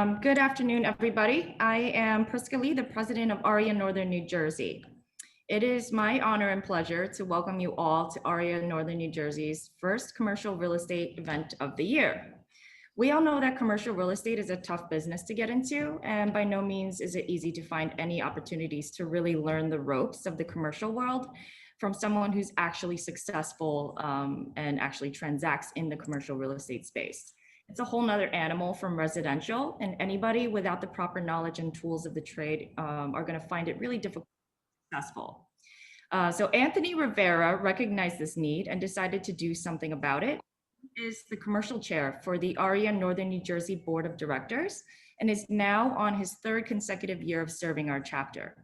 Good afternoon, everybody. I am Priska Lee, the president of AREAA Northern New Jersey. It is my honor and pleasure to welcome you all to AREAA Northern New Jersey's first commercial real estate event of the year. We all know that commercial real estate is a tough business to get into, and by no means is it easy to find any opportunities to really learn the ropes of the commercial world from someone who's actually successful and actually transacts in the commercial real estate space. It's a whole nother animal from residential, and anybody without the proper knowledge and tools of the trade are going to find it really difficult to be successful. So Anthony Rivera recognized this need and decided to do something about it. He is the commercial chair for the AREAA Northern New Jersey Board of Directors and is now on his third consecutive year of serving our chapter.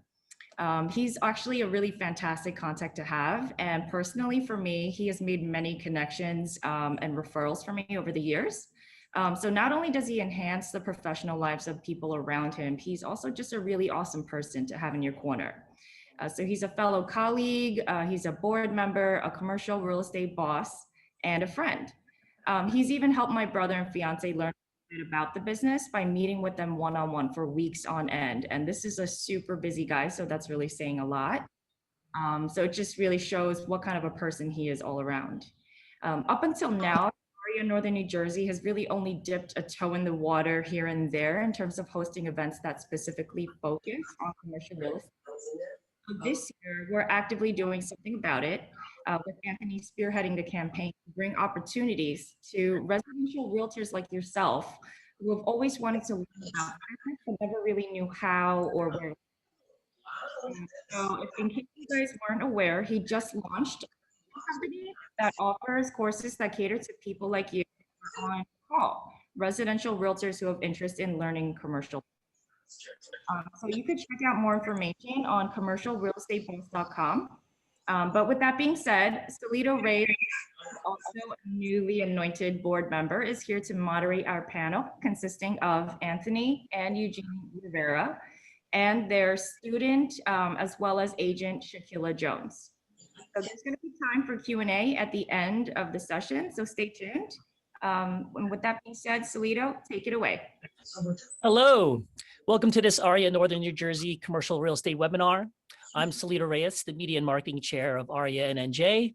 He's actually a really fantastic contact to have, and personally for me, he has made many connections and referrals for me over the years. So not only does he enhance the professional lives of people around him, he's also just a really awesome person to have in your corner. So he's a fellow colleague, he's a board member, a commercial real estate boss, and a friend. He's even helped my brother and fiance learn a bit about the business by meeting with them one-on-one for weeks on end. And this is a super busy guy, so that's really saying a lot. So it just really shows what kind of a person he is all around. Up until now, AREAA Northern New Jersey has really only dipped a toe in the water here and there in terms of hosting events that specifically focus on commercial real estate. So this year, we're actively doing something about it, with Anthony spearheading the campaign to bring opportunities to residential realtors like yourself who have always wanted to learn about business but never really knew how or where. So in case you guys weren't aware, he just launched a company that offers courses that cater to people like you on call, residential realtors who have interest in learning commercial. So you could check out more information on commercialrealestateboss.com. But with that being said, Salito Reyes, also a newly anointed board member, is here to moderate our panel consisting of Anthony and Eugene Rivera and their student as well as agent Shaquilla Jones. So there's going to be time for Q&A at the end of the session, so stay tuned. And with that being said, Salito, take it away. Hello, welcome to this AREAA Northern New Jersey Commercial Real Estate webinar. I'm Salito Reyes, the Media and Marketing Chair of AREAA and NJ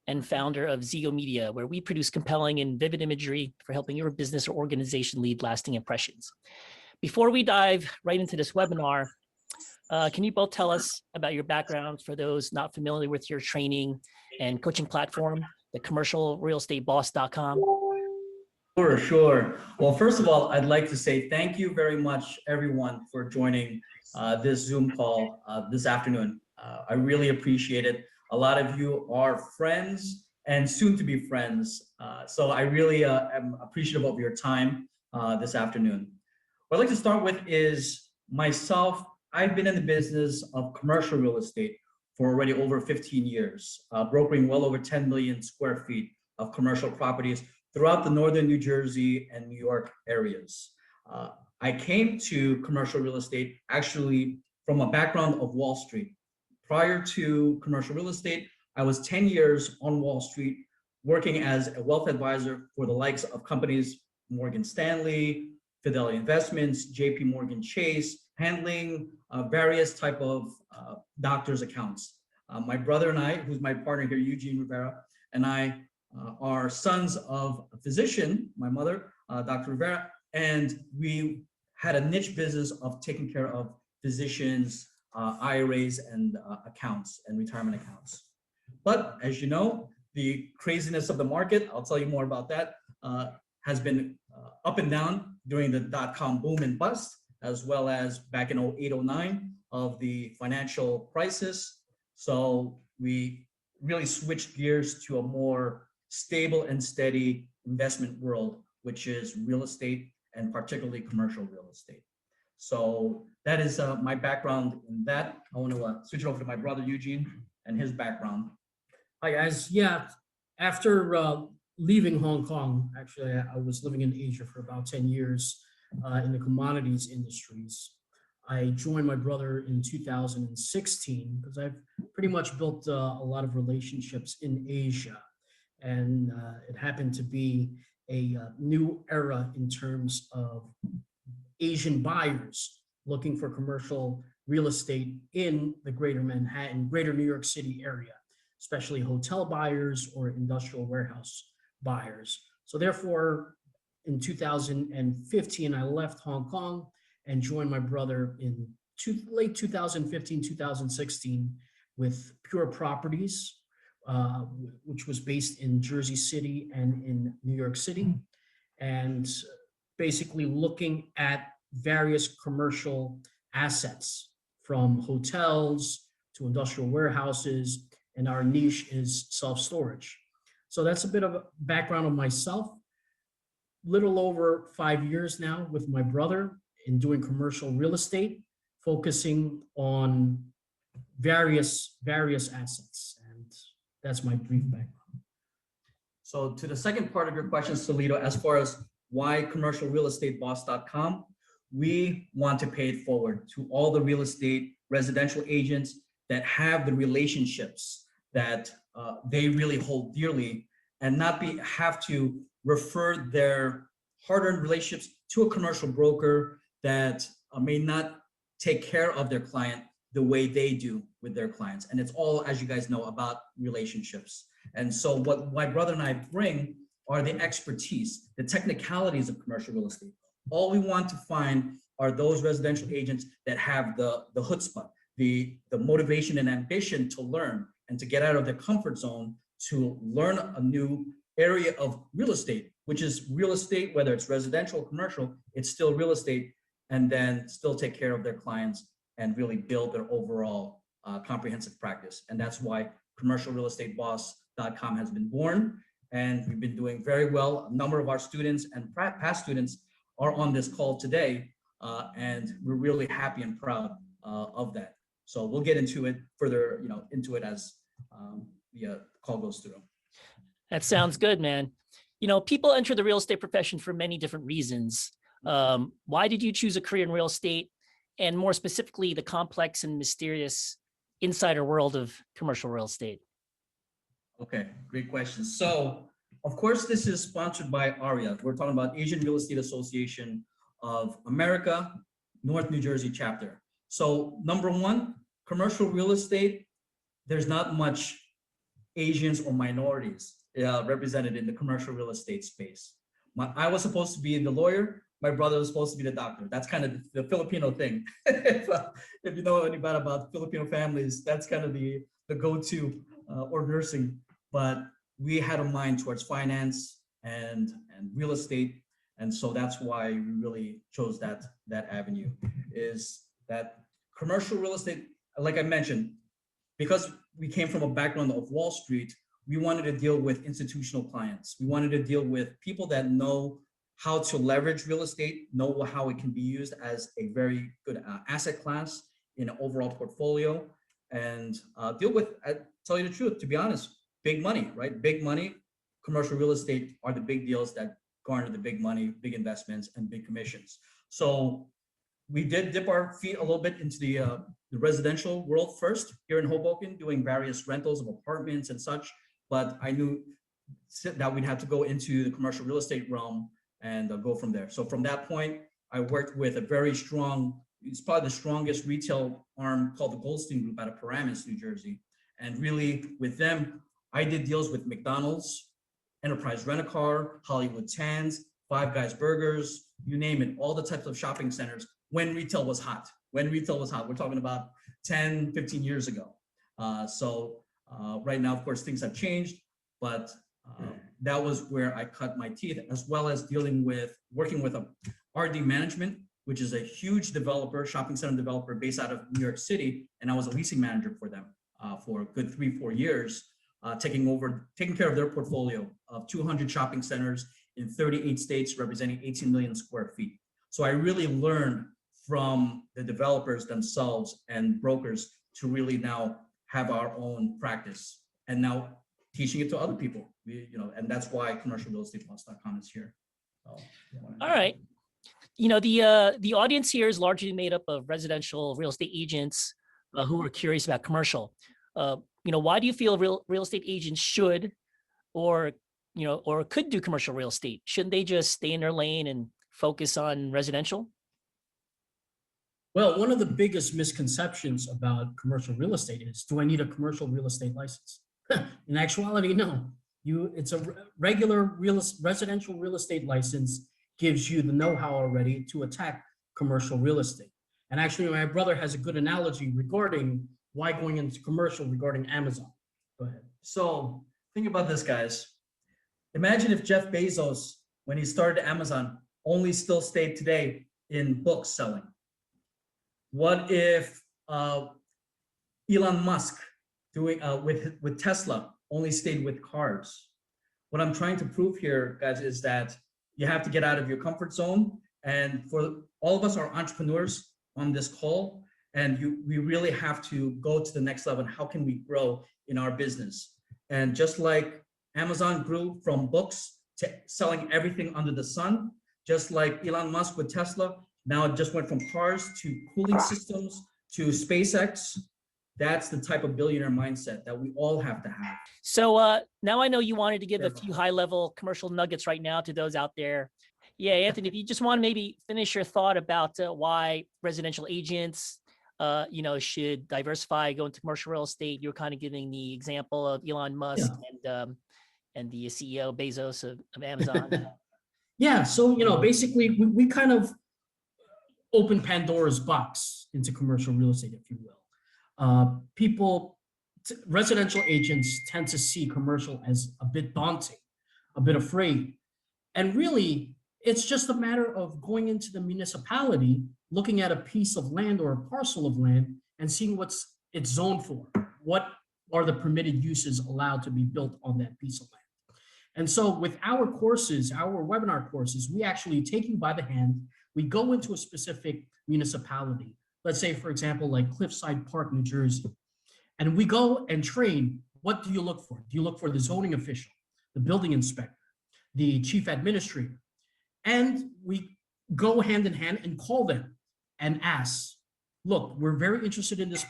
and founder of Zego Media, where we produce compelling and vivid imagery for helping your business or organization leave lasting impressions. Before we dive right into this webinar, can you both tell us about your backgrounds for those not familiar with your training and coaching platform, the commercialrealestateboss.com? Sure. Well, first of all, I'd like to say thank you very much, everyone, for joining this Zoom call this afternoon. I really appreciate it. A lot of you are friends and soon to be friends. So I really am appreciative of your time this afternoon. What I'd like to start with is myself. I've been in the business of commercial real estate for already over 15 years, brokering well over 10 million square feet of commercial properties throughout the northern New Jersey and New York areas. I came to commercial real estate actually from a background of Wall Street. Prior to commercial real estate, I was 10 years on Wall Street working as a wealth advisor for the likes of companies Morgan Stanley, Fidelity Investments, JP Morgan Chase, handling various type of doctors' accounts. My brother and I, who's my partner here, Eugene Rivera, and I are sons of a physician, my mother, Dr. Rivera, and we had a niche business of taking care of physicians, IRAs, and accounts and retirement accounts. But as you know, the craziness of the market, I'll tell you more about that, has been up and down during the dot-com boom and bust, as well as back in 08, 09 of the financial crisis. So we really switched gears to a more stable and steady investment world, which is real estate and particularly commercial real estate. So that is my background in that. I want to switch it over to my brother Eugene and his background. Hi guys. Yeah, after leaving Hong Kong, actually I was living in Asia for about 10 years in the commodities industries. I joined my brother in 2016 because I've pretty much built a lot of relationships in Asia. And it happened to be a new era in terms of Asian buyers looking for commercial real estate in the greater Manhattan, greater New York City area, especially hotel buyers or industrial warehouse buyers. So therefore, in 2015, I left Hong Kong and joined my brother in late 2015, 2016 with Pure Properties, which was based in Jersey City and in New York City, and basically looking at various commercial assets from hotels to industrial warehouses, and our niche is self-storage. So that's a bit of a background on myself. Little over 5 years now with my brother in doing commercial real estate, focusing on various assets. And that's my brief background. So to the second part of your question, Solito, as far as why commercialrealestateboss.com, we want to pay it forward to all the real estate residential agents that have the relationships that they really hold dearly, and not have to refer their hard-earned relationships to a commercial broker that may not take care of their client the way they do with their clients. And it's all, as you guys know, about relationships. And so what my brother and I bring are the expertise, the technicalities of commercial real estate. All we want to find are those residential agents that have the chutzpah, the motivation and ambition to learn and to get out of their comfort zone, to learn a new area of real estate, which is real estate, whether it's residential or commercial, it's still real estate, and then still take care of their clients and really build their overall comprehensive practice. And that's why commercialrealestateboss.com has been born. And we've been doing very well. A number of our students and past students are on this call today, and we're really happy and proud of that. So we'll get into it further, into it as the call goes through. That sounds good, man. People enter the real estate profession for many different reasons. Why did you choose a career in real estate, and more specifically, the complex and mysterious insider world of commercial real estate? Okay, great question. So, of course, this is sponsored by AREAA. We're talking about Asian Real Estate Association of America, North New Jersey chapter. So, number one, commercial real estate, there's not much Asians or minorities represented in the commercial real estate space. I was supposed to be the lawyer. My brother was supposed to be the doctor. That's kind of the Filipino thing. If you know anything about Filipino families, that's kind of the go-to, or nursing. But we had a mind towards finance and real estate. And so that's why we really chose that avenue, is that commercial real estate, like I mentioned, because we came from a background of Wall Street, we wanted to deal with institutional clients. We wanted to deal with people that know how to leverage real estate, know how it can be used as a very good asset class in an overall portfolio, and deal with, I tell you the truth, to be honest, big money, right? Big money. Commercial real estate are the big deals that garner the big money, big investments, and big commissions. So we did dip our feet a little bit into the residential world first here in Hoboken, doing various rentals of apartments and such. But I knew that we'd have to go into the commercial real estate realm and go from there. So from that point, I worked with a very strong, it's probably the strongest retail arm called the Goldstein Group out of Paramus, New Jersey. And really with them, I did deals with McDonald's, Enterprise Rent-A-Car, Hollywood Tans, Five Guys Burgers, you name it, all the types of shopping centers when retail was hot. When retail was hot, we're talking about 10, 15 years ago. Right now, of course, things have changed, but that was where I cut my teeth, as well as working with a RD Management, which is a huge developer, shopping center developer based out of New York City. And I was a leasing manager for them for a good 3-4 years, taking care of their portfolio of 200 shopping centers in 38 states, representing 18 million square feet. So I really learned from the developers themselves and brokers to really now have our own practice, and now teaching it to other people. And that's why commercialrealestateboss.com is here. So, all right. The audience here is largely made up of residential real estate agents who are curious about commercial. Why do you feel real estate agents should or could do commercial real estate? Shouldn't they just stay in their lane and focus on residential? Well, one of the biggest misconceptions about commercial real estate is, do I need a commercial real estate license? In actuality, no. It's a regular residential real estate license gives you the know-how already to attack commercial real estate. And actually, my brother has a good analogy regarding why going into commercial regarding Amazon. Go ahead. So think about this, guys. Imagine if Jeff Bezos, when he started Amazon, only still stayed today in books selling. What if Elon Musk doing with Tesla only stayed with cars? What I'm trying to prove here, guys, is that you have to get out of your comfort zone. And for all of us are entrepreneurs on this call, and we really have to go to the next level. How can we grow in our business? And just like Amazon grew from books to selling everything under the sun, just like Elon Musk with Tesla, now it just went from cars to cooling systems to SpaceX. That's the type of billionaire mindset that we all have to have. So now I know you wanted to give a few high-level commercial nuggets right now to those out there. Yeah, Anthony, if you just want to maybe finish your thought about why residential agents, should diversify, go into commercial real estate. You were kind of giving the example of Elon Musk and the CEO Bezos of Amazon. Yeah, so basically we kind of open Pandora's box into commercial real estate, if you will. Residential agents tend to see commercial as a bit daunting, a bit afraid. And really, it's just a matter of going into the municipality, looking at a piece of land or a parcel of land and seeing what's it's zoned for. What are the permitted uses allowed to be built on that piece of land? And so with our courses, our webinar courses, we actually take you by the hand. We go into a specific municipality. Let's say, for example, like Cliffside Park, New Jersey. And we go and train. What do you look for? Do you look for the zoning official, the building inspector, the chief administrator? And we go hand in hand and call them and ask, look, we're very interested in this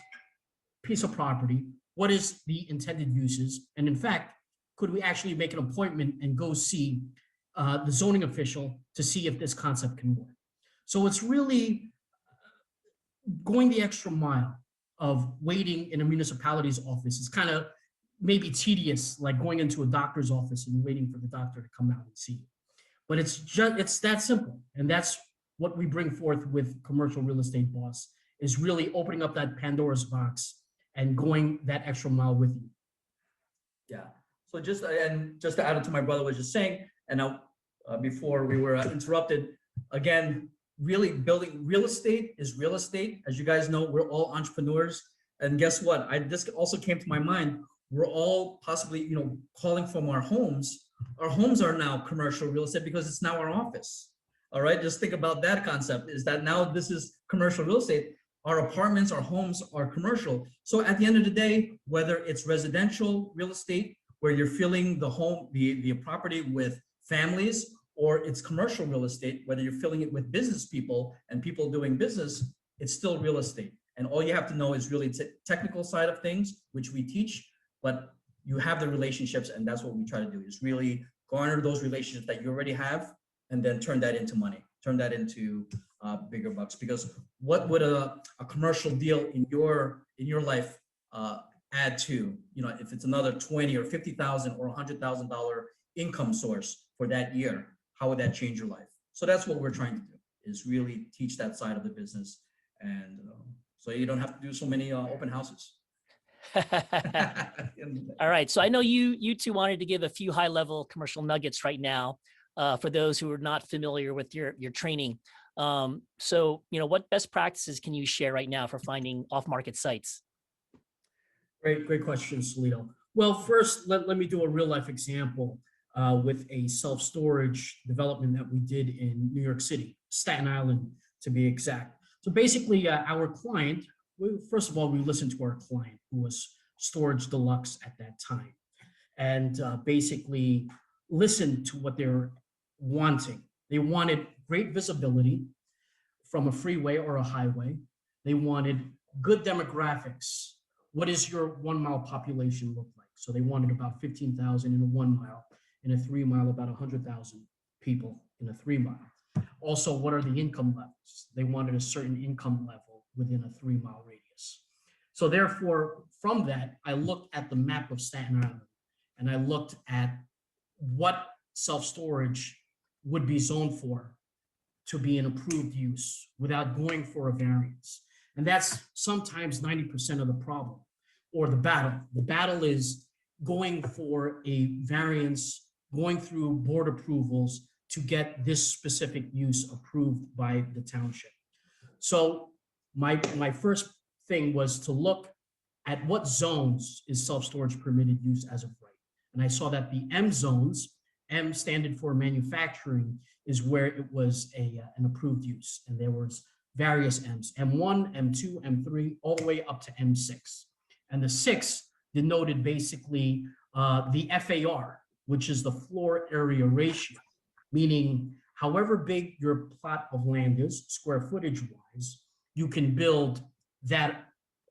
piece of property. What is the intended uses? And in fact, could we actually make an appointment and go see the zoning official to see if this concept can work? So it's really going the extra mile of waiting in a municipality's office. It's kind of maybe tedious, like going into a doctor's office and waiting for the doctor to come out and see you. But it's that simple. And that's what we bring forth with Commercial Real Estate Boss, is really opening up that Pandora's box and going that extra mile with you. Yeah. So just to add on to my brother was just saying, and now before we were interrupted, again, really building real estate is real estate. As you guys know, we're all entrepreneurs. And guess what? This also came to my mind. We're all possibly, calling from our homes. Our homes are now commercial real estate because it's now our office. All right. Just think about that concept, is that now this is commercial real estate. Our apartments, our homes are commercial. So at the end of the day, whether it's residential real estate, where you're filling the home, the property with families, or it's commercial real estate, whether you're filling it with business people and people doing business, it's still real estate. And all you have to know is really technical side of things, which we teach, but you have the relationships, and that's what we try to do, is really garner those relationships that you already have and then turn that into money, turn that into bigger bucks. Because what would a commercial deal in your life add to, if it's another 20 or 50,000 or $100,000 income source for that year, how would that change your life? So that's what we're trying to do, is really teach that side of the business. And so you don't have to do so many open houses. All right. So I know you two wanted to give a few high level commercial nuggets right now for those who are not familiar with your training. So, what best practices can you share right now for finding off-market sites? Great question, Salito. Well, first, let me do a real life example with a self-storage development that we did in New York City, Staten Island, to be exact. So basically, our client, first of all, we listened to our client, who was Storage Deluxe at that time, and basically listened to what they were wanting. They wanted great visibility from a freeway or a highway. They wanted good demographics. What does your 1 mile population look like? So they wanted about 15,000 in a 1 mile, in a 3 mile, about 100,000 people in a 3 mile. Also, what are the income levels? They wanted a certain income level within a 3-mile radius. So therefore, from that, I looked at the map of Staten Island and I looked at what self-storage would be zoned for to be an approved use without going for a variance. And that's sometimes 90% of the problem or the battle. The battle is going for a variance, going through board approvals to get this specific use approved by the township. So my first thing was to look at what zones is self-storage permitted use as of right. And I saw that the M zones, M standard for manufacturing, is where it was an approved use. And there was various M's, M1, M2, M3, all the way up to M6. And the 6 denoted basically the FAR, which is the floor area ratio, meaning however big your plot of land is, square footage wise, you can build that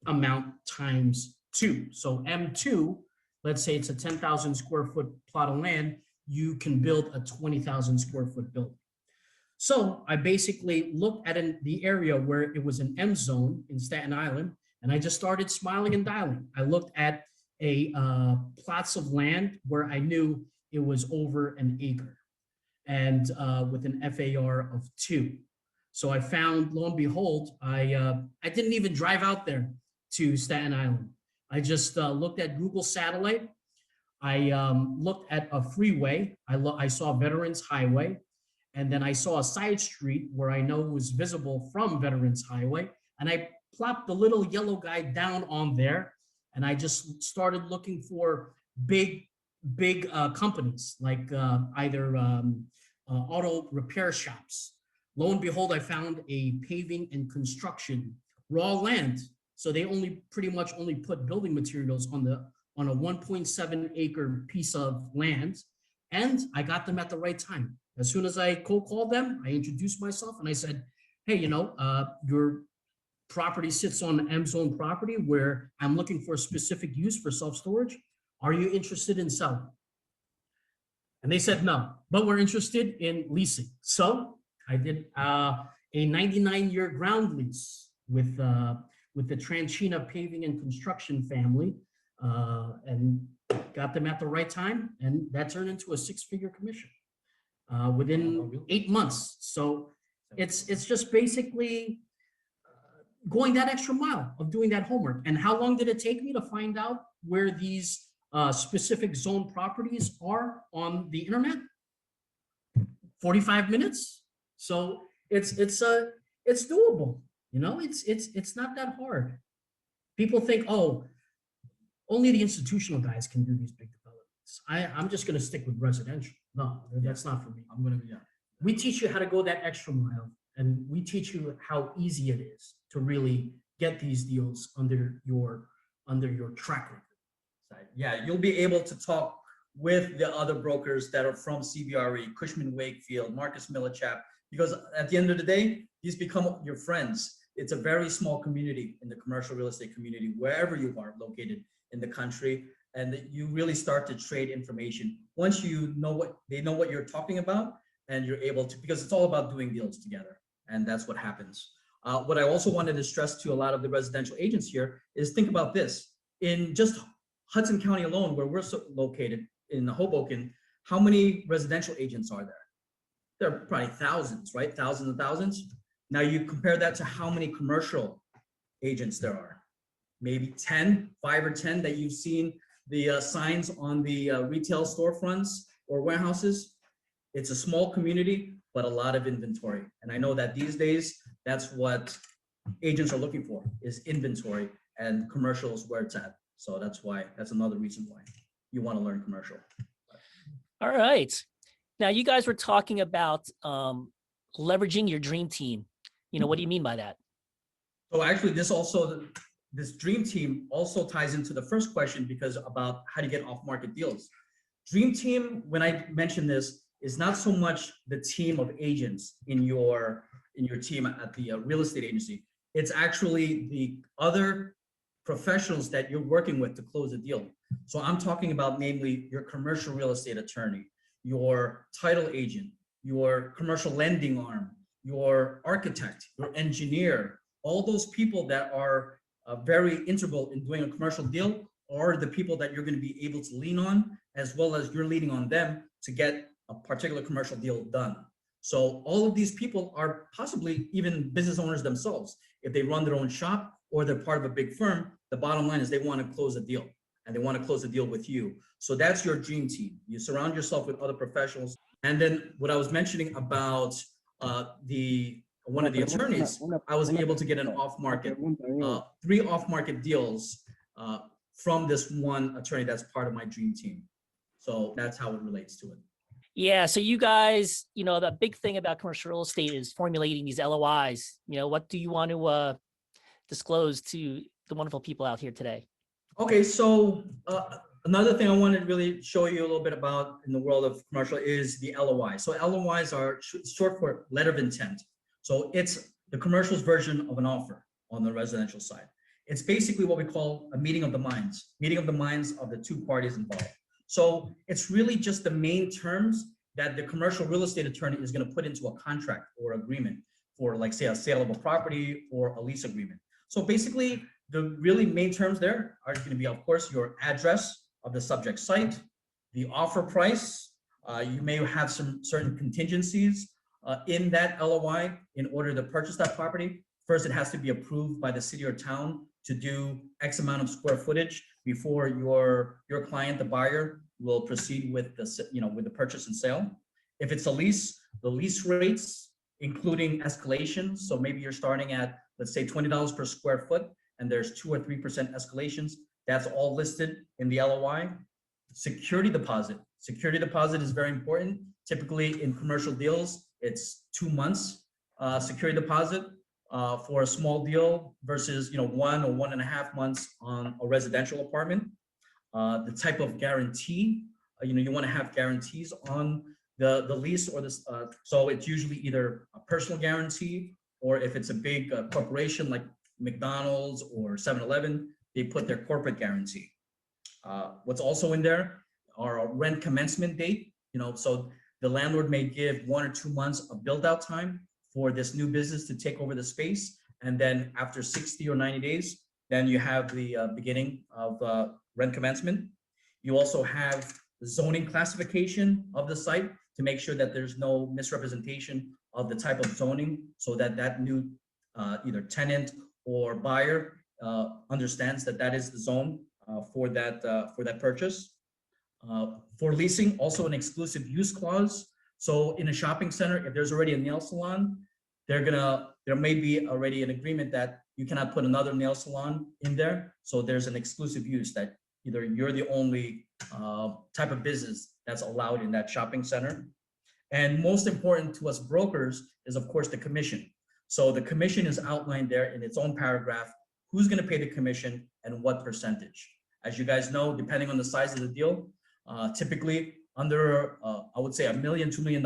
amount times 2. So M2, let's say it's a 10,000 square foot plot of land, you can build a 20,000 square foot building. So I basically looked at the area where it was an M zone in Staten Island, and I just started smiling and dialing. I looked at plots of land where I knew it was over an acre and with an FAR of 2. So I found, lo and behold, I didn't even drive out there to Staten Island. I just looked at Google Satellite. I looked at a freeway. I saw Veterans Highway, and then I saw a side street where I know was visible from Veterans Highway, and I plopped the little yellow guy down on there, and I just started looking for big companies like either auto repair shops. Lo and behold, I found a paving and construction raw land. So they pretty much only put building materials on a 1.7 acre piece of land. And I got them at the right time. As soon as I cold called them, I introduced myself and I said, hey, your property sits on an M zone property where I'm looking for a specific use for self-storage. Are you interested in selling? And they said no, but we're interested in leasing. So I did a 99-year ground lease with the Tranchina Paving and Construction family, and got them at the right time, and that turned into a 6-figure commission within 8 months. So it's just basically going that extra mile of doing that homework. And how long did it take me to find out where these specific zone properties are on the internet? 45 minutes. So it's doable. It's not that hard. People think, oh, only the institutional guys can do these big developments. I'm just going to stick with residential. No, that's not for me. We teach you how to go that extra mile, and we teach you how easy it is to really get these deals under your track record. Yeah, you'll be able to talk with the other brokers that are from CBRE, Cushman Wakefield, Marcus Millichap, because at the end of the day, these become your friends. It's a very small community in the commercial real estate community, wherever you are located in the country, and you really start to trade information. Once you know they know what you're talking about, and you're able to, because it's all about doing deals together, and that's what happens. What I also wanted to stress to a lot of the residential agents here is think about this. In just Hudson County alone, where we're located in Hoboken, how many residential agents are there? There are probably thousands, right? Thousands and thousands. Now you compare that to how many commercial agents there are. Maybe 10, 5 or 10 that you've seen the signs on the retail storefronts or warehouses. It's a small community, but a lot of inventory. And I know that these days, that's what agents are looking for, is inventory, and commercial is where it's at. So that's another reason why you want to learn commercial. All right. Now you guys were talking about leveraging your dream team. What do you mean by that? So actually this dream team also ties into the first question, because about how to get off market deals. Dream team, when I mention this, is not so much the team of agents in your team at the real estate agency. It's actually the other professionals that you're working with to close a deal. So I'm talking about namely your commercial real estate attorney, your title agent, your commercial lending arm, your architect, your engineer, all those people that are very integral in doing a commercial deal are the people that you're going to be able to lean on, as well as you're leaning on them to get a particular commercial deal done. So all of these people are possibly even business owners themselves. If they run their own shop or they're part of a big firm, the bottom line is they want to close a deal, and they want to close a deal with you. So that's your dream team. You surround yourself with other professionals. And then what I was mentioning about one of the attorneys, I was able to get an off-market, 3 off-market deals from this one attorney that's part of my dream team. So that's how it relates to it. Yeah. So you guys, the big thing about commercial real estate is formulating these LOIs. What do you want to disclose to the wonderful people out here today? Okay. So another thing I want to really show you a little bit about in the world of commercial is the LOI. So LOIs are short for letter of intent. So it's the commercial's version of an offer on the residential side. It's basically what we call a meeting of the minds of the 2 parties involved. So it's really just the main terms that the commercial real estate attorney is going to put into a contract or agreement for, like, say, a sale of a property or a lease agreement. So basically, the really main terms there are going to be, of course, your address of the subject site, the offer price. You may have some certain contingencies in that LOI in order to purchase that property. First, it has to be approved by the city or town to do X amount of square footage before your client, the buyer, will proceed with the purchase and sale. If it's a lease, the lease rates, including escalations. So maybe you're starting at, let's say, $20 per square foot, and there's 2 or 3% escalations. That's all listed in the LOI. Security deposit. Security deposit is very important. Typically in commercial deals, it's 2 months security deposit for a small deal versus 1 or 1.5 months on a residential apartment. The type of guarantee, you want to have guarantees on the lease or this. So it's usually either a personal guarantee, or if it's a big corporation like McDonald's or 7-Eleven, they put their corporate guarantee. What's also in there are a rent commencement date. So the landlord may give 1 or 2 months of build out time for this new business to take over the space. And then after 60 or 90 days, then you have the beginning of rent commencement. You also have the zoning classification of the site to make sure that there's no misrepresentation of the type of zoning, so that that new either tenant or buyer understands that that is the zone for that purchase. For leasing, also an exclusive use clause. So in a shopping center, if there's already a nail salon, there may be already an agreement that you cannot put another nail salon in there. So there's an exclusive use that either you're the only type of business that's allowed in that shopping center. And most important to us brokers is, of course, the commission. So the commission is outlined there in its own paragraph, who's going to pay the commission and what percentage. As you guys know, depending on the size of the deal, typically under, I would say $1 million, $2 million,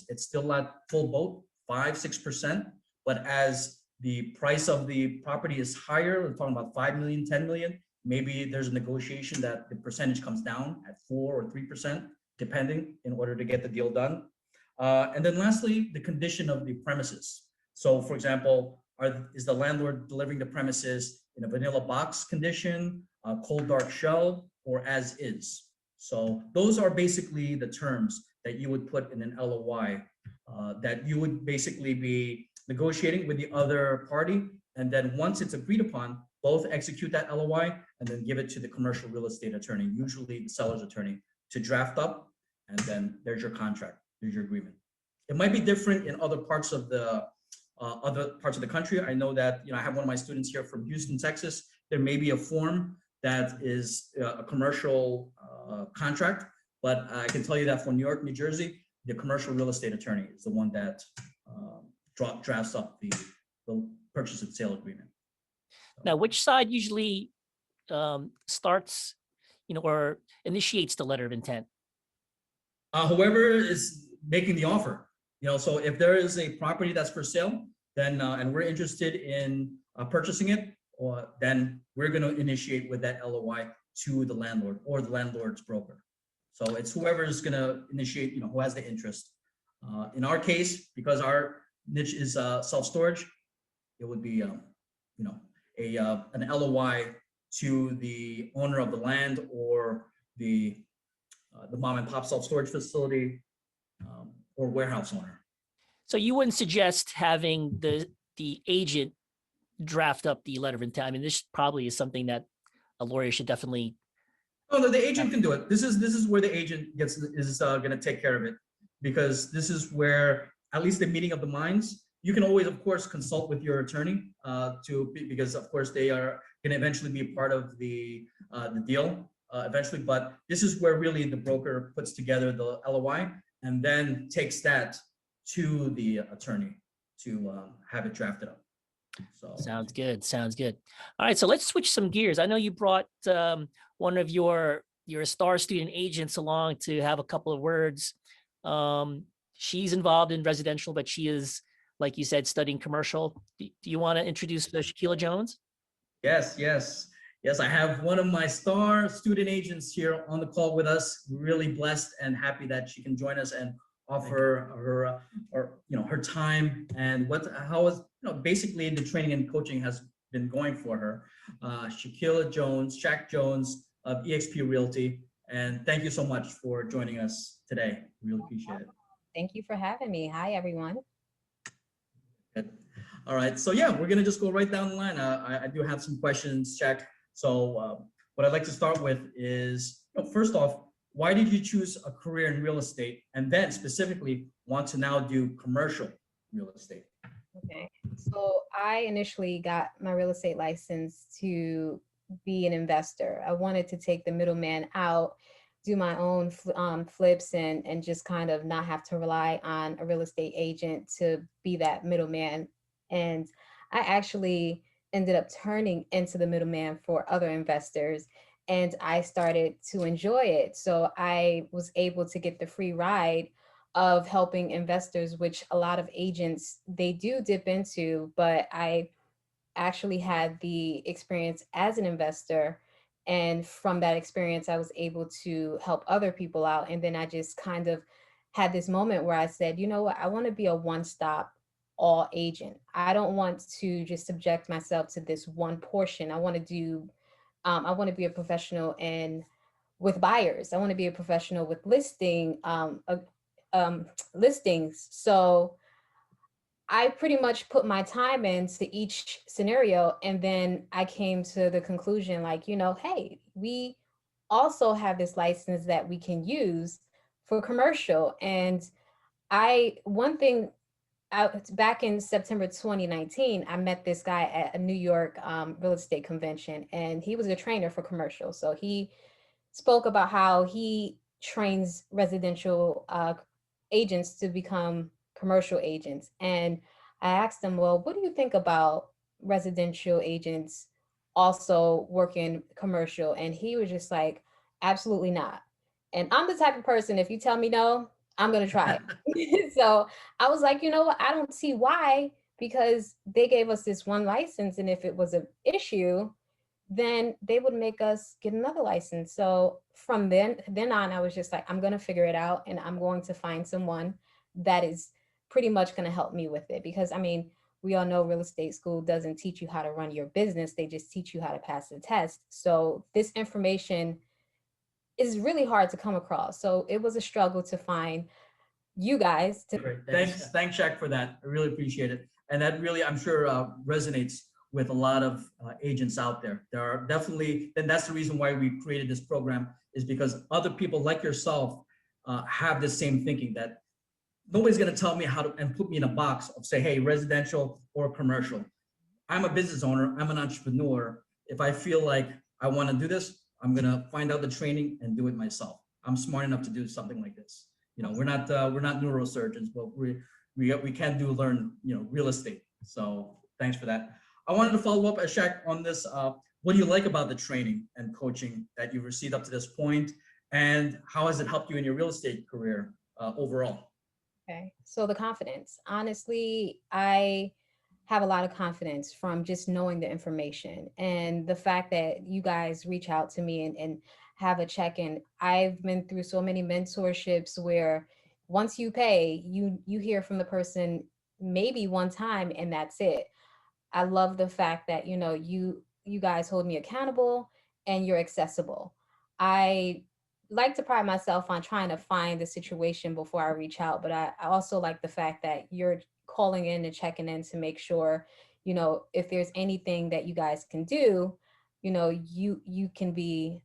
it's still not full boat, 5-6%. But as the price of the property is higher, we're talking about 5 million, 10 million, maybe there's a negotiation that the percentage comes down at 4 or 3%, depending, in order to get the deal done. And then lastly, the condition of the premises. So for example, is the landlord delivering the premises in a vanilla box condition, a cold dark shell, or as is? So those are basically the terms that you would put in an LOI that you would basically be negotiating with the other party. And then once it's agreed upon, both execute that LOI and then give it to the commercial real estate attorney, usually the seller's attorney, to draft up. And then there's your contract, there's your agreement. It might be different in other parts of the country. I know that, I have one of my students here from Houston, Texas. There may be a form that is a commercial contract, but I can tell you that for New York, New Jersey, the commercial real estate attorney is the one that drafts up the purchase and sale agreement. Now, which side usually starts, or initiates the letter of intent? Whoever is making the offer. So if there is a property that's for sale, then and we're interested in purchasing it, then we're going to initiate with that LOI to the landlord or the landlord's broker. So it's whoever is going to initiate, who has the interest. In our case, because our niche is self-storage, it would be an LOI to the owner of the land or the mom and pop self-storage facility or warehouse owner. So you wouldn't suggest having the agent draft up the letter of intent? I mean, this probably is something that a lawyer should definitely. Oh no, the agent can do it. This is where the agent is going to take care of it, because this is where at least the meeting of the minds. You can always, of course, consult with your attorney because of course they are going to eventually be a part of the deal eventually. But this is where really the broker puts together the LOI and then takes that to the attorney to have it drafted up. So Sounds good. Sounds good. All right, so let's switch some gears. I know you brought one of your star student agents along to have a couple of words. She's involved in residential, but she is, like you said, studying commercial. Do you want to introduce Shaquila Jones? Yes. I have one of my star student agents here on the call with us. Really blessed and happy that she can join us and offer her time and how is basically the training and coaching has been going for her. Shaquila Jones, Shaq Jones of eXp Realty, and thank you so much for joining us today. Really appreciate it. Thank you for having me. Hi, everyone. Good. All right, so yeah, we're gonna just go right down the line. I do have some questions, Shaq. So what I'd like to start with is, first off, why did you choose a career in real estate, and then specifically want to now do commercial real estate? Okay, so I initially got my real estate license to be an investor. I wanted to take the middleman out, do my own flips, and just kind of not have to rely on a real estate agent to be that middleman. And I actually ended up turning into the middleman for other investors, and I started to enjoy it. So I was able to get the free ride of helping investors, which a lot of agents, they do dip into, but I actually had the experience as an investor. And from that experience, I was able to help other people out. And then I just kind of had this moment where I said, you know what, I want to be a one-stop all agent. I don't want to just subject myself to this one portion. I want to be a professional with buyers. I want to be a professional with listings. So I pretty much put my time into each scenario. And then I came to the conclusion, like, hey, we also have this license that we can use for commercial. And back in September 2019, I met this guy at a New York real estate convention, and he was a trainer for commercial. So he spoke about how he trains residential agents to become commercial agents. And I asked him, well, what do you think about residential agents also working commercial? And he was just like, absolutely not. And I'm the type of person, if you tell me no, I'm going to try it. So I was like, you know what? I don't see why, because they gave us this one license. And if it was an issue, then they would make us get another license. So from then on, I was just like, I'm going to figure it out, and I'm going to find someone that is pretty much going to help me with it. Because I mean, we all know real estate school doesn't teach you how to run your business. They just teach you how to pass the test. So this information is really hard to come across. So it was a struggle to find you guys. Great. Thanks, Shaq, for that. I really appreciate it. And that really, I'm sure, resonates with a lot of agents out there. There are definitely, and that's the reason why we created this program, is because other people like yourself have the same thinking, that nobody's going to tell me how to and put me in a box of say, hey, residential or commercial. I'm a business owner. I'm an entrepreneur. If I feel like I want to do this, I'm going to find out the training and do it myself. I'm smart enough to do something like this. We're not neurosurgeons, but we can learn real estate. So thanks for that. I wanted to follow up, Shaq, on this. What do you like about the training and coaching that you've received up to this point, and how has it helped you in your real estate career overall? Okay, so the confidence. Honestly, I have a lot of confidence from just knowing the information, and the fact that you guys reach out to me and have a check-in. I've been through so many mentorships where once you pay, you hear from the person maybe one time and that's it. I love the fact that, you guys hold me accountable and you're accessible. I like to pride myself on trying to find the situation before I reach out, but I also like the fact that you're calling in and checking in to make sure, if there's anything that you guys can do, you can be,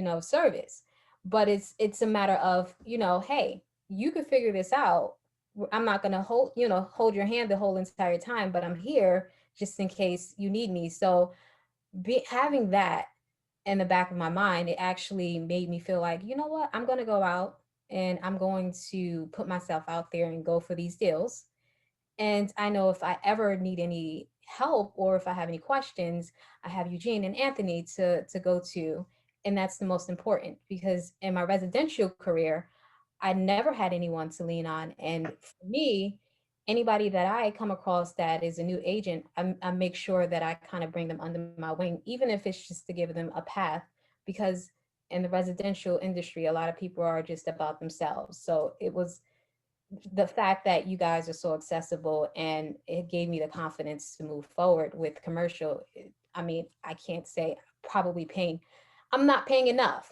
of service. But it's a matter of, hey, you could figure this out. I'm not going to hold your hand the whole entire time, but I'm here just in case you need me. So having that in the back of my mind, it actually made me feel like, you know what, I'm going to go out and I'm going to put myself out there and go for these deals. And I know if I ever need any help or if I have any questions, I have Eugene and Anthony to go to. And that's the most important, because in my residential career, I never had anyone to lean on. And for me, anybody that I come across that is a new agent, I make sure that I kind of bring them under my wing, even if it's just to give them a path, because in the residential industry, a lot of people are just about themselves. So it was the fact that you guys are so accessible, and it gave me the confidence to move forward with commercial. I mean, I can't say probably paying, I'm not paying enough.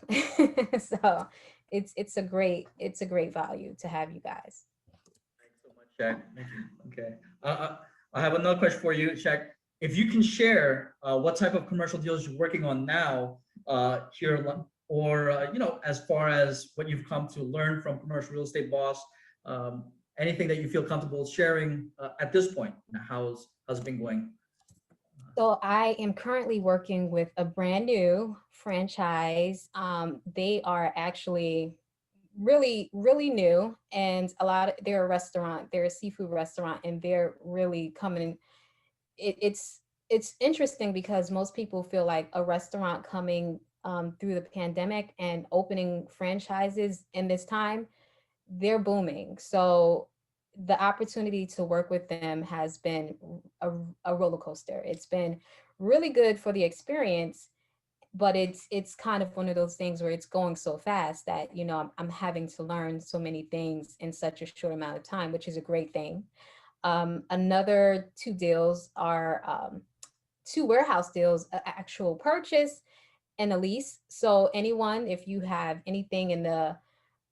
So it's a great value to have you guys. Thanks so much, Shaq. Thank you. Okay. I have another question for you, Shaq. If you can share what type of commercial deals you're working on now here, or as far as what you've come to learn from Commercial Real Estate Boss, anything that you feel comfortable sharing at this point. How's it been going? So I am currently working with a brand new franchise. They are actually really, really new, and they're a restaurant, they're a seafood restaurant, and they're really coming. It's interesting because most people feel like a restaurant coming through the pandemic and opening franchises in this time, they're booming. So the opportunity to work with them has been a roller coaster. It's been really good for the experience, but it's kind of one of those things where it's going so fast that, I'm having to learn so many things in such a short amount of time, which is a great thing. Another two deals are two warehouse deals, actual purchase and a lease. So anyone, if you have anything in the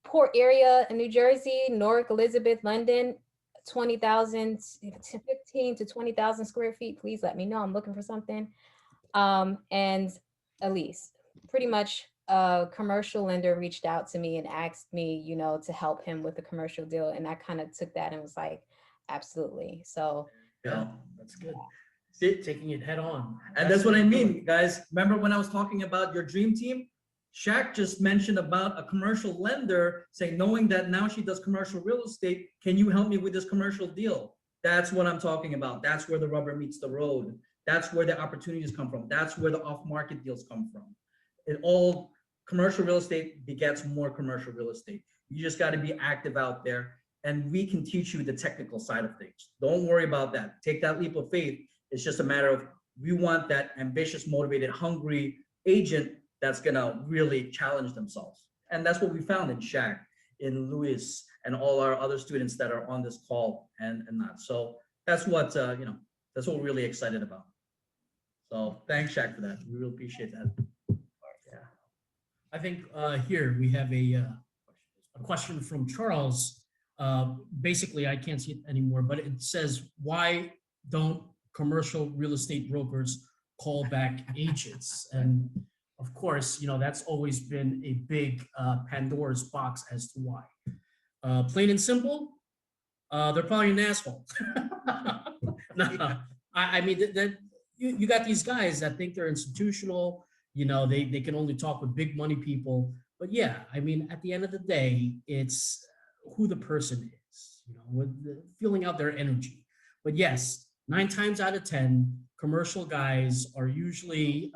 Port area in New Jersey, Newark, Elizabeth, London, 20,000 to 15 to 20,000 square feet, please let me know. I'm looking for something. And a lease. Pretty much a commercial lender reached out to me and asked me, to help him with a commercial deal. And I kind of took that and was like, absolutely. So Yeah, that's good. See, Taking it head on. and that's what I mean, guys. Remember when I was talking about your dream team? Shaq just mentioned about a commercial lender saying, knowing that now she does commercial real estate, can you help me with this commercial deal? That's what I'm talking about. That's where the rubber meets the road. That's where the opportunities come from. That's where the off-market deals come from. It all, commercial real estate begets more commercial real estate. You just got to be active out there, and we can teach you the technical side of things. Don't worry about that. Take that leap of faith. It's just a matter of, we want that ambitious, motivated, hungry agent that's gonna really challenge themselves. And that's what we found in Shaq, in Luis, and all our other students that are on this call and that. So that's what, that's what we're really excited about. So thanks, Shaq, for that. We really appreciate that. Yeah. I think here we have a question from Charles. Basically, I can't see it anymore, but it says, why don't commercial real estate brokers call back agents? And of course, that's always been a big Pandora's box as to why. Plain and simple, they're probably an asshole. No, I mean, that you got these guys that think they're institutional, they can only talk with big money people. But yeah, I mean, at the end of the day, it's who the person is, with feeling out their energy. But yes, 9 times out of 10, commercial guys are usually,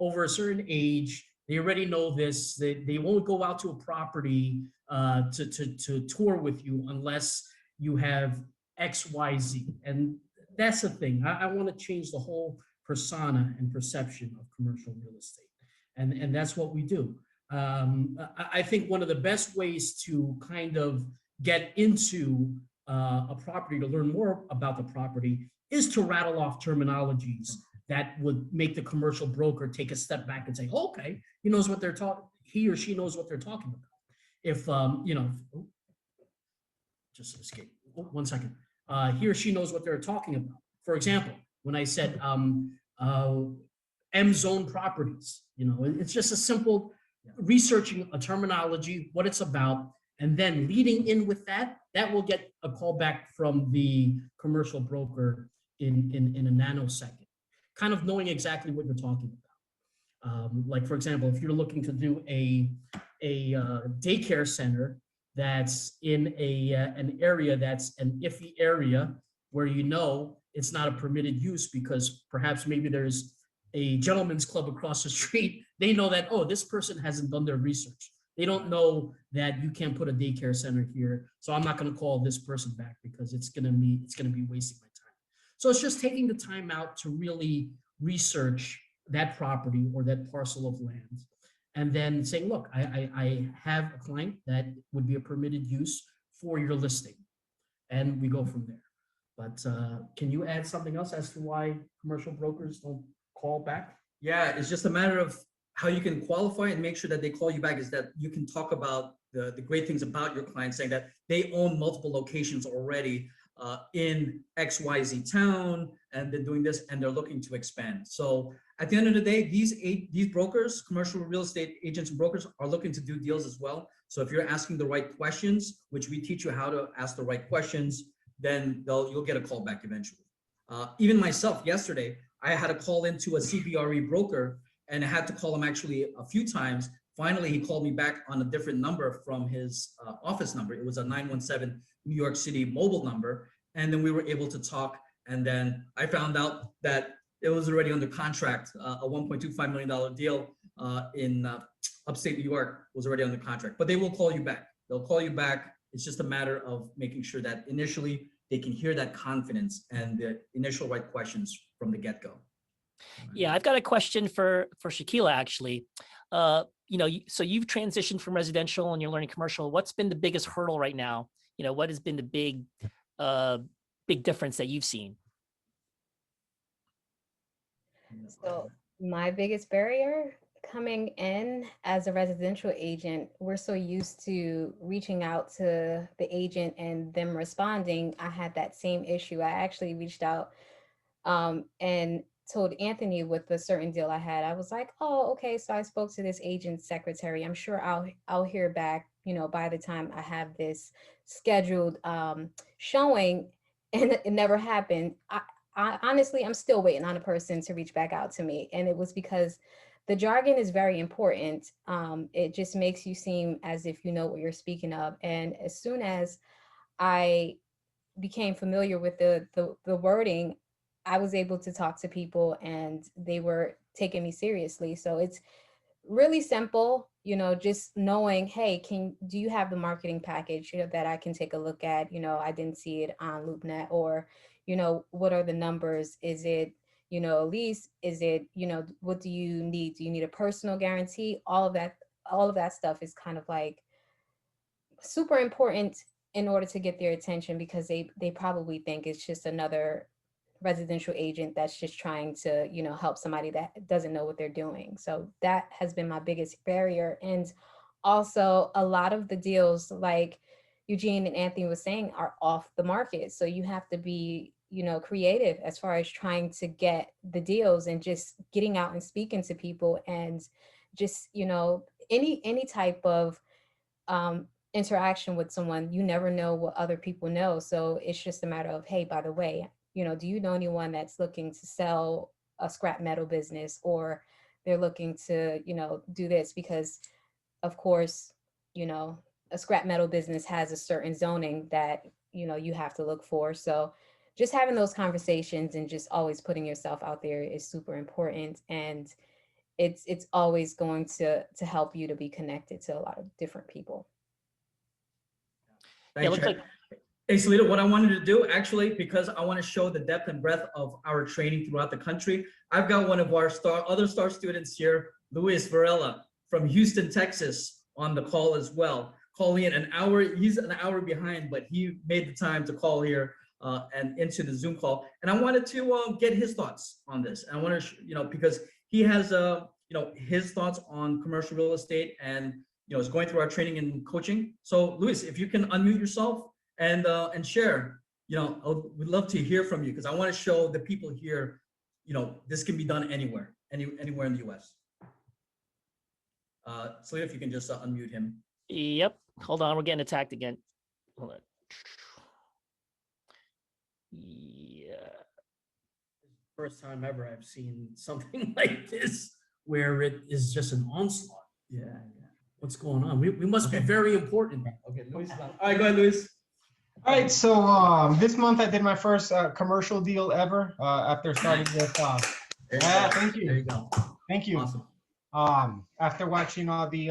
over a certain age. They already know this. They won't go out to a property to tour with you unless you have XYZ. And that's the thing. I want to change the whole persona and perception of commercial real estate. And that's what we do. I think one of the best ways to kind of get into a property, to learn more about the property, is to rattle off terminologies that would make the commercial broker take a step back and say, oh, okay, he knows what they're talking, he or she knows what they're talking about. If, just escape, 1 second. He or she knows what they're talking about. For example, when I said M zone properties, it's just a simple researching a terminology, what it's about, and then leading in with that will get a call back from the commercial broker in a nanosecond, kind of knowing exactly what you're talking about. Like, for example, if you're looking to do a daycare center that's in an area that's an iffy area where it's not a permitted use because perhaps maybe there's a gentleman's club across the street, they know that, oh, this person hasn't done their research. They don't know that you can't put a daycare center here, so I'm not going to call this person back because it's going to be wasting my time. So it's just taking the time out to really research that property or that parcel of land, and then saying, look, I have a client that would be a permitted use for your listing, and we go from there. But can you add something else as to why commercial brokers don't call back? Yeah, it's just a matter of how you can qualify and make sure that they call you back, is that you can talk about the great things about your client, saying that they own multiple locations already in XYZ town, and they're doing this and they're looking to expand. So at the end of the day, these brokers, commercial real estate agents and brokers, are looking to do deals as well. So if you're asking the right questions, which we teach you how to ask the right questions, then you'll get a call back eventually. Even myself, yesterday, I had to call into a CBRE broker, and I had to call him actually a few times. Finally, he called me back on a different number from his office number. It was a 917 New York City mobile number. And then we were able to talk. And then I found out that it was already under contract. A $1.25 million deal in upstate New York was already under contract. But they will call you back. They'll call you back. It's just a matter of making sure that initially they can hear that confidence and the initial right questions from the get-go. Yeah, I've got a question for Shaquila, actually. So you've transitioned from residential and you're learning commercial. What's been the biggest hurdle right now? What has been the big difference that you've seen? So my biggest barrier coming in as a residential agent, we're so used to reaching out to the agent and them responding. I had that same issue. I actually reached out and told Anthony with a certain deal I had. I was like, oh, okay. So I spoke to this agent's secretary. I'm sure I'll hear back, by the time I have this scheduled showing, and it never happened. I honestly, I'm still waiting on a person to reach back out to me. And it was because the jargon is very important. It just makes you seem as if you know what you're speaking of. And as soon as I became familiar with the wording, I was able to talk to people and they were taking me seriously. So it's really simple, just knowing, hey, do you have the marketing package that I can take a look at? I didn't see it on LoopNet, or, what are the numbers? Is it, a lease? Is it, what do you need? Do you need a personal guarantee? All of that stuff is kind of like super important in order to get their attention, because they probably think it's just another residential agent that's just trying to, help somebody that doesn't know what they're doing. So that has been my biggest barrier. And also a lot of the deals, like Eugene and Anthony was saying, are off the market. So you have to be, creative as far as trying to get the deals and just getting out and speaking to people, and just, any type of interaction with someone. You never know what other people know. So it's just a matter of, hey, by the way, do you know anyone that's looking to sell a scrap metal business, or they're looking to, do this? Because of course, a scrap metal business has a certain zoning that, you have to look for. So just having those conversations and just always putting yourself out there is super important. And it's always going to help you to be connected to a lot of different people. Thanks, looks like. Hey, Salita, what I wanted to do, actually, because I want to show the depth and breadth of our training throughout the country, I've got one of our other star students here, Luis Varela from Houston, Texas, on the call as well. Calling in an hour, he's an hour behind, but he made the time to call here and into the Zoom call. And I wanted to get his thoughts on this. And I want to, because he has, his thoughts on commercial real estate and, is going through our training and coaching. So Luis, if you can unmute yourself and share, we'd love to hear from you because I want to show the people here, this can be done anywhere in the US. So if you can just unmute him. Yep. Hold on. We're getting attacked again. Hold on. Yeah. First time ever I've seen something like this where it is just an onslaught. Yeah. What's going on? We must be very important. Okay, Luis. All right, go ahead, Luis. All right, so this month I did my first commercial deal ever after starting with. Thank you. There you go. Thank you. Awesome. After watching all the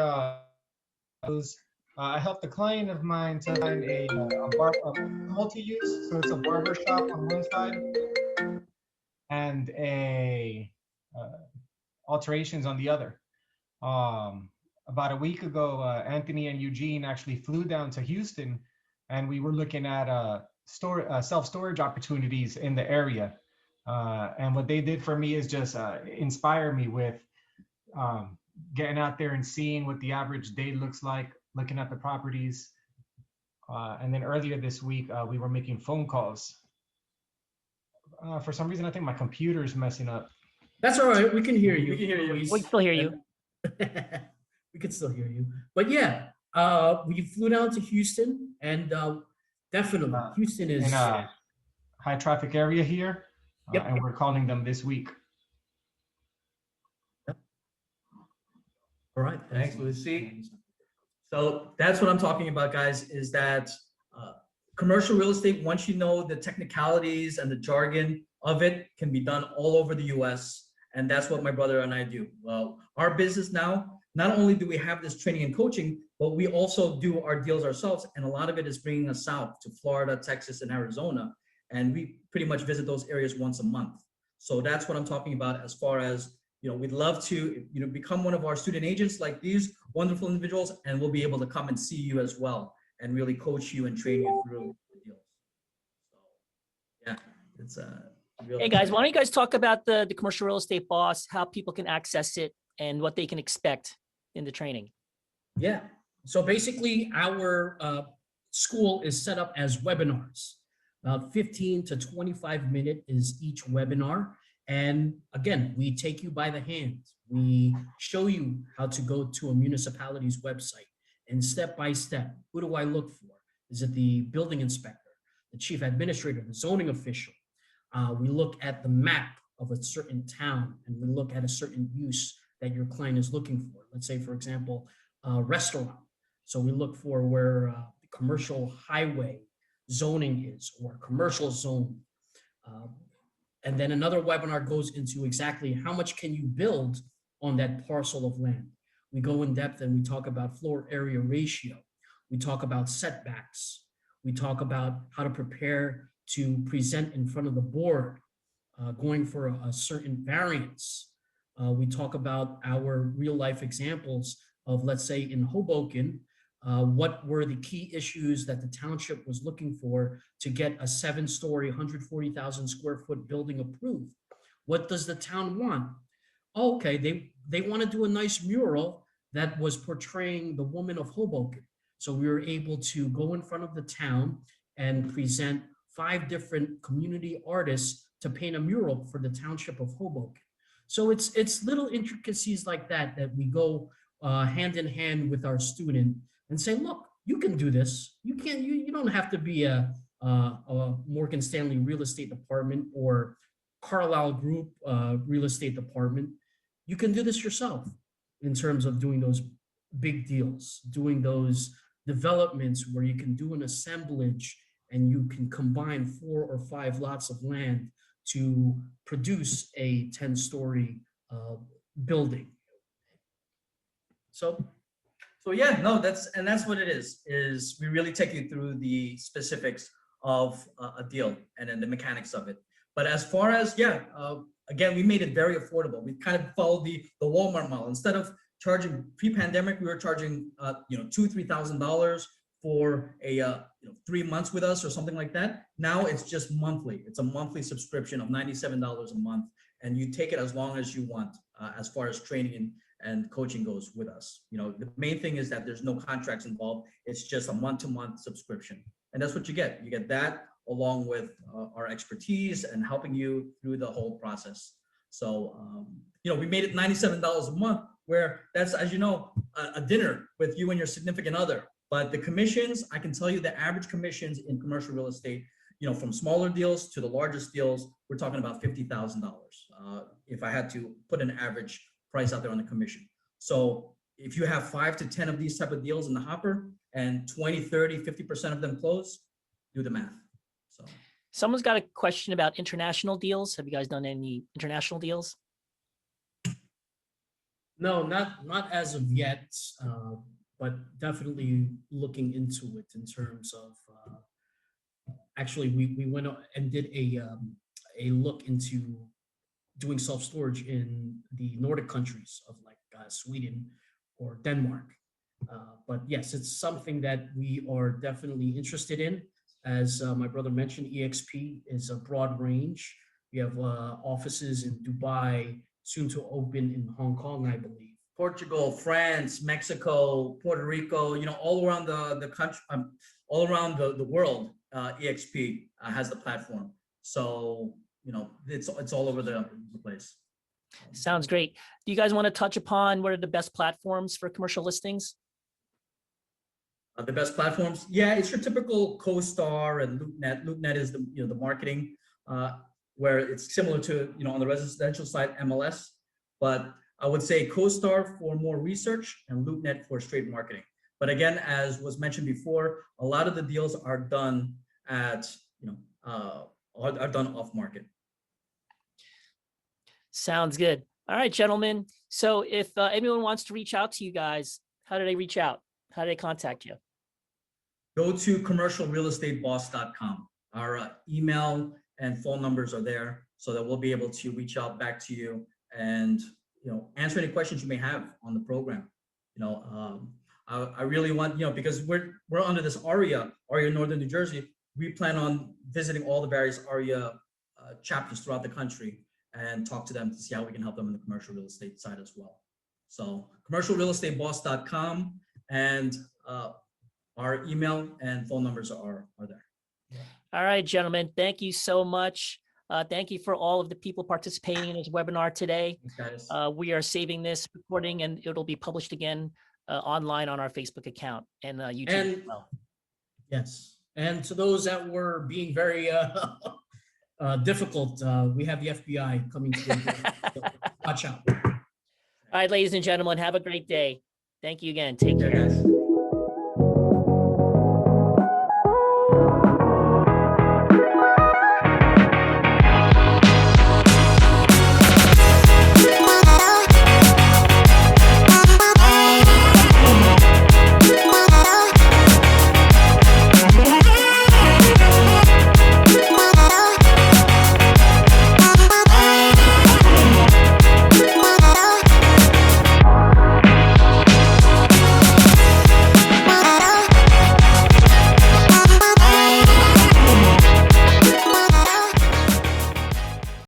I helped a client of mine to find a multi-use, so it's a barber shop on one side and a alterations on the other. About a week ago, Anthony and Eugene actually flew down to Houston, and we were looking at self-storage opportunities in the area. And what they did for me is just inspire me with getting out there and seeing what the average day looks like, looking at the properties. And then earlier this week, we were making phone calls. For some reason, I think my computer's messing up. That's all right. We can hear you. We can hear you. We can still hear you. We can still hear you. But yeah, we flew down to Houston, and definitely Houston is in a high traffic area here. Yep. And we're calling them this week. all right. Thanks, Luis. So that's what I'm talking about, guys, is that commercial real estate, once you know the technicalities and the jargon of it, can be done all over the US. And that's what my brother and I do. Our business now, not only do we have this training and coaching, but we also do our deals ourselves. And a lot of it is bringing us south to Florida, Texas, and Arizona. And we pretty much visit those areas once a month. So that's what I'm talking about as far as, we'd love to, become one of our student agents like these wonderful individuals, and we'll be able to come and see you as well and really coach you and train you through the deals. So yeah, it's Hey guys, why don't you guys talk about the commercial real estate boss, how people can access it and what they can expect in the training? Yeah. So basically, our school is set up as webinars. About 15 to 25 minutes is each webinar. And again, we take you by the hand. We show you how to go to a municipality's website and step by step. Who do I look for? Is it the building inspector, the chief administrator, the zoning official? We look at the map of a certain town, and we look at a certain use that your client is looking for. Let's say, for example, a restaurant. So we look for where the commercial highway zoning is, or commercial zone. And then another webinar goes into exactly how much can you build on that parcel of land. We go in depth and we talk about floor area ratio. We talk about setbacks. We talk about how to prepare to present in front of the board, going for a certain variance. We talk about our real life examples of, let's say in Hoboken, what were the key issues that the township was looking for to get a 7-story, 140,000 square foot building approved? What does the town want? Okay, they want to do a nice mural that was portraying the woman of Hoboken. So we were able to go in front of the town and present 5 different community artists to paint a mural for the township of Hoboken. So it's little intricacies like that that we go hand in hand with our student and say, look, you can do this. You don't have to be a Morgan Stanley real estate department or Carlyle Group real estate department. You can do this yourself in terms of doing those big deals, doing those developments where you can do an assemblage and you can combine 4 or 5 lots of land to produce a 10-story building. So yeah, no, that's what it is we really take you through the specifics of a deal and then the mechanics of it. But as far as, again, we made it very affordable. We kind of followed the Walmart model. Instead of charging pre-pandemic, we were charging, $2,000, $3,000 for a 3 months with us or something like that. Now it's just monthly. It's a monthly subscription of $97 a month, and you take it as long as you want as far as training and coaching goes with us. The main thing is that there's no contracts involved. It's just a month-to-month subscription, and that's what you get. You get that along with our expertise and helping you through the whole process. So we made it $97 a month, where that's, as you know, a dinner with you and your significant other. But the commissions, I can tell you the average commissions in commercial real estate, from smaller deals to the largest deals, we're talking about $50,000. If I had to put an average price out there on the commission. So if you have 5 to 10 of these type of deals in the hopper and 20, 30, 50% of them close, do the math. So Someone's got a question about international deals. Have you guys done any international deals? No, not as of yet, but definitely looking into it in terms of, actually, we went and did a look into doing self-storage in the Nordic countries of like Sweden or Denmark. But yes, it's something that we are definitely interested in. As my brother mentioned, EXP is a broad range. We have offices in Dubai, soon to open in Hong Kong, I believe. Portugal, France, Mexico, Puerto Rico, all around the country, all around the world, EXP has the platform. So, it's all over the place. Sounds great. Do you guys want to touch upon what are the best platforms for commercial listings? The best platforms, yeah, it's your typical CoStar and LoopNet. LoopNet is the marketing, where it's similar to on the residential side MLS, but I would say CoStar for more research and LoopNet for straight marketing. But again, as was mentioned before, a lot of the deals are done at are done off market. Sounds good. All right, gentlemen. So if anyone wants to reach out to you guys, how do they reach out? How do they contact you? Go to commercialrealestateboss.com. Our email and phone numbers are there, so that we'll be able to reach out back to you and answer any questions you may have on the program. I really want because we're under this AREAA Northern New Jersey. We plan on visiting all the various AREAA chapters throughout the country and talk to them to see how we can help them in the commercial real estate side as well. So commercialrealestateboss.com, and our email and phone numbers are there. All right, gentlemen, thank you so much. Thank you for all of the people participating in this webinar today. Thanks, guys. We are saving this recording and it'll be published again online on our Facebook account and YouTube as well. Yes, and to those that were being very difficult, we have the FBI coming to so watch out. All right, ladies and gentlemen, have a great day. Thank you again. Take care. Guys.